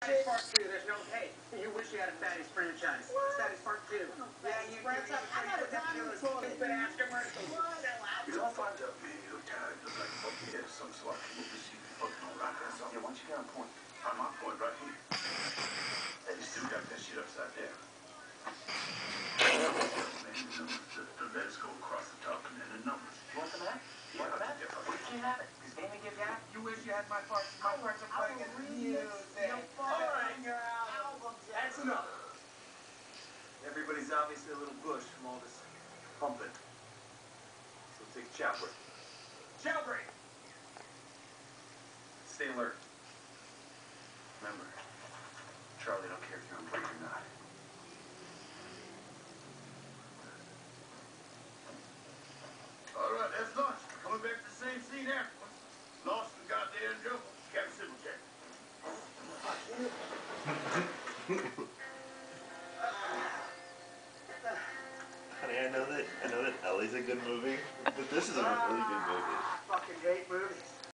Status Part 2, there's no hey. You wish you had a Fatties franchise. What? Status Part 2. Yeah, you franchise. I got a diamond toilet. Stupid ass commercials. You don't find that video tag look like fucking head some sort of movie see fucking on rock or something. Yeah, why don't you get on point? I'm on point right here. Hey, you still got that shit upside down. Man, the letters go across the top and then the numbers. You want some of that? Yeah, I'll get that for What you. did you have it? Because Amy gives you that? You wish you had my parts. My parts are playing in the music. Alright, that's enough. Everybody's obviously a little bush from all this pumping. So take a chow break. Chow break! Stay alert. Remember, Charlie don't care if you're on break or not. Alright, that's lunch. Coming back to the same scene afterwards. Lost in the goddamn jungle. Captain Civil Check. Honey, I know that Ellie's a good movie, but this is a really good movie. I fucking hate movies.